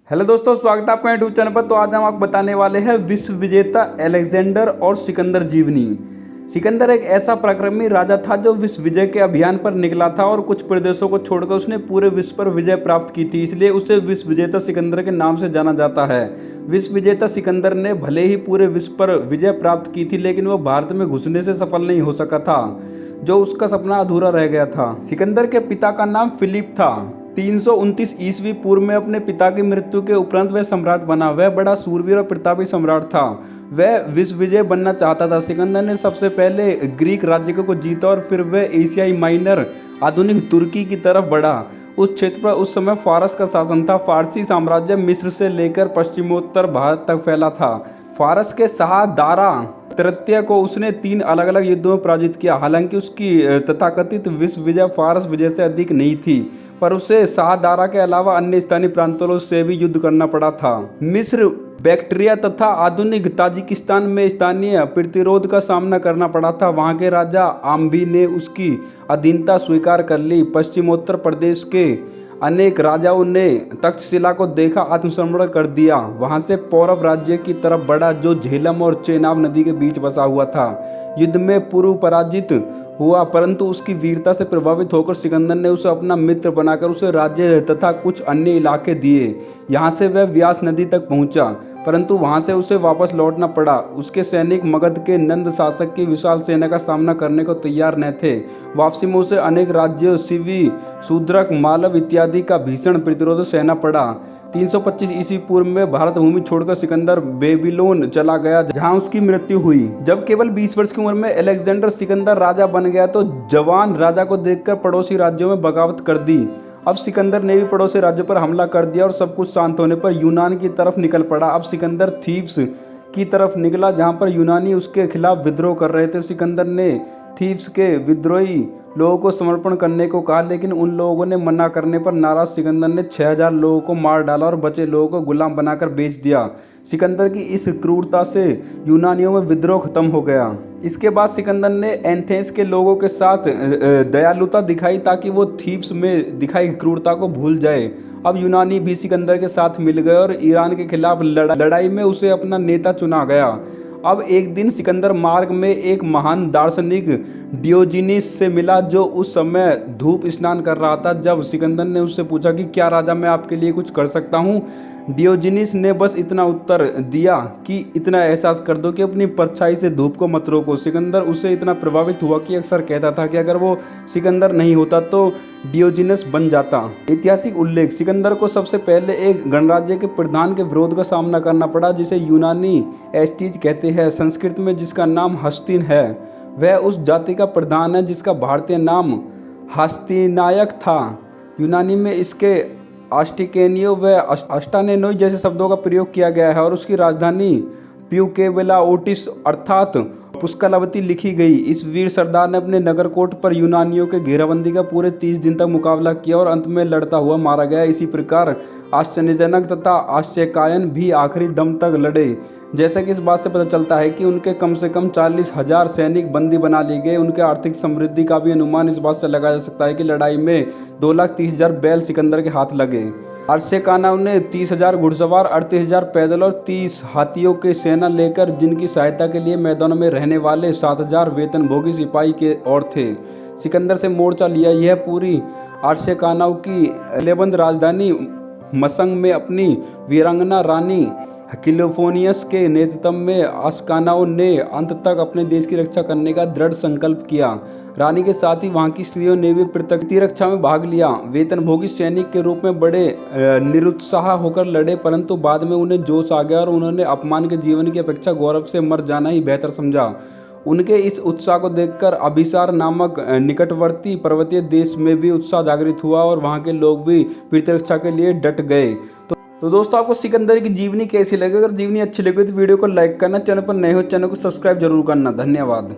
Hello दोस्तों, स्वागत है आपका यूट्यूब चैनल पर। तो आज हम आपको बताने वाले हैं विश्व विजेता अलेक्जेंडर और सिकंदर जीवनी। सिकंदर एक ऐसा पराक्रमी राजा था जो विश्व विजय के अभियान पर निकला था और कुछ प्रदेशों को छोड़कर उसने पूरे विश्व पर विजय प्राप्त की थी, इसलिए उसे विश्व विजेता सिकंदर के नाम से जाना जाता है। विश्व विजेता सिकंदर ने भले ही पूरे विश्व पर विजय प्राप्त की थी, लेकिन वह भारत में घुसने से सफल नहीं हो सका था, जो उसका सपना अधूरा रह गया था। सिकंदर के पिता का नाम फिलिप था। 329 ईस्वी पूर्व में अपने पिता की मृत्यु के उपरांत वह सम्राट बना। वह बड़ा सूरवीर और प्रतापी सम्राट था। वह विश्व विजय बनना चाहता था। सिकंदर ने सबसे पहले ग्रीक राज्य को जीता और फिर वह एशियाई माइनर आधुनिक तुर्की की तरफ बढ़ा। उस क्षेत्र पर उस समय फारस का शासन था। फारसी साम्राज्य मिस्र से लेकर पश्चिमोत्तर भारत तक फैला था। फारस के शाह दारा तृतीय को उसने 3 अलग अलग युद्धों में पराजित किया। हालांकि उसकी तथाकथित विश्व विजय फारस विजय से अधिक नहीं थी, पर उसे शाह दारा के अलावा अन्य स्थानीय प्रांतों से भी युद्ध करना पड़ा था। मिस्र, बैक्ट्रिया तथा आधुनिक ताजिकिस्तान में स्थानीय प्रतिरोध का सामना करना पड़ा था। वहां के राजा आम्बी ने उसकी अधीनता स्वीकार कर ली। पश्चिमोत्तर प्रदेश के अनेक राजाओं ने तक्षशिला को देखा, आत्मसमर्पण कर दिया। वहां से पौरव राज्य की तरफ बढ़ा, जो झेलम और चेनाब नदी के बीच बसा हुआ था। युद्ध में पूर्व पराजित हुआ, परंतु उसकी वीरता से प्रभावित होकर सिकंदर ने उसे अपना मित्र बनाकर उसे राज्य तथा कुछ अन्य इलाके दिए। यहाँ से वह व्यास नदी तक पहुंचा, परंतु वहां से उसे वापस लौटना पड़ा। उसके सैनिक मगध के नंद शासक की विशाल सेना का सामना करने को तैयार न थे। वापसी में उसे अनेक राज्यों शिवी, शूद्रक, मालव इत्यादि का भीषण प्रतिरोध सहना पड़ा। 325 ईस्वी पूर्व में भारत भूमि छोड़कर सिकंदर बेबीलोन चला गया, जहां उसकी मृत्यु हुई। जब केवल 20 वर्ष की उम्र में अलेक्जेंडर सिकंदर राजा बन गया तो जवान राजा को देखकर पड़ोसी राज्यों में बगावत कर दी। अब सिकंदर ने भी पड़ोसी राज्यों पर हमला कर दिया और सब कुछ शांत होने पर यूनान की तरफ निकल पड़ा। अब सिकंदर थीव्स की तरफ निकला, जहां पर यूनानी उसके खिलाफ विद्रोह कर रहे थे। सिकंदर ने थीव्स के विद्रोही लोगों को समर्पण करने को कहा, लेकिन उन लोगों ने मना करने पर नाराज सिकंदर ने 6000 लोगों को मार डाला और बचे लोगों को गुलाम बनाकर बेच दिया। सिकंदर की इस क्रूरता से यूनानियों में विद्रोह खत्म हो गया। इसके बाद सिकंदर ने एथेंस के लोगों के साथ दयालुता दिखाई, ताकि वो थीव्स में दिखाई क्रूरता को भूल जाए। अब यूनानी भी सिकंदर के साथ मिल गए और ईरान के खिलाफ लड़ाई में उसे अपना नेता चुना गया। अब एक दिन सिकंदर मार्ग में एक महान दार्शनिक डियोजिनिस से मिला, जो उस समय धूप स्नान कर रहा था। जब सिकंदर ने उससे पूछा कि क्या राजा मैं आपके लिए कुछ कर सकता हूँ, डियोजिनिस ने बस इतना उत्तर दिया कि इतना एहसास कर दो कि अपनी परछाई से धूप को मत रोको। सिकंदर उससे इतना प्रभावित हुआ कि अक्सर कहता था कि अगर वो सिकंदर नहीं होता तो डियोजिनस बन जाता। ऐतिहासिक उल्लेख: सिकंदर को सबसे पहले एक गणराज्य के प्रधान के विरोध का सामना करना पड़ा, जिसे यूनानी एस्टीज कहते हैं, संस्कृत में जिसका नाम हस्तिन है। वह उस जाति का प्रधान है जिसका भारतीय नाम हस्तिनायक था। यूनानी में इसके आस्टिकेनियो व अस्टानेनोई जैसे शब्दों का प्रयोग किया गया है और उसकी राजधानी प्यूकेबेलाओटिस अर्थात पुष्कलवती लिखी गई। इस वीर सरदार ने अपने नगरकोट पर यूनानियों के घेराबंदी का पूरे 30 दिन तक मुकाबला किया और अंत में लड़ता हुआ मारा गया। इसी प्रकार आश्चर्यजनक तथा आश्चर्यकायन भी आखिरी दम तक लड़े। जैसा कि इस बात से पता चलता है कि उनके कम से कम 40,000 सैनिक बंदी बना लिए गए। उनके आर्थिक समृद्धि का भी अनुमान इस बात से लगाया जा सकता है कि लड़ाई में 2,30,000 बैल सिकंदर के हाथ लगे। अर्शेकानाव ने 30,000 घुड़सवार, 38,000 पैदल और 30 हाथियों की सेना लेकर, जिनकी सहायता के लिए मैदानों में रहने वाले 7,000 वेतनभोगी सिपाही के और थे, सिकंदर से मोर्चा लिया। यह पूरी अर्शेकानाव की लेबंद राजधानी मसंग में अपनी वीरांगना रानी किलोफोनियस के नेतृत्व में अस्कानाओं ने अंत तक अपने देश की रक्षा करने का दृढ़ संकल्प किया। रानी के साथ ही वहां की स्त्रियों ने भी प्रतिरक्षा में भाग लिया। वेतनभोगी सैनिक के रूप में बड़े निरुत्साह होकर लड़े, परंतु बाद में उन्हें जोश आ गया और उन्होंने अपमान के जीवन की अपेक्षा गौरव से मर जाना ही बेहतर समझा। उनके इस उत्साह को देखकर अभिसार नामक निकटवर्ती पर्वतीय देश में भी उत्साह जागृत हुआ और वहां के लोग भी प्रतिरक्षा के लिए डट गए। तो दोस्तों, आपको सिकंदर की जीवनी कैसी लगी? अगर जीवनी अच्छी लगी तो वीडियो को लाइक करना, चैनल पर नए हो चैनल को सब्सक्राइब जरूर करना। धन्यवाद।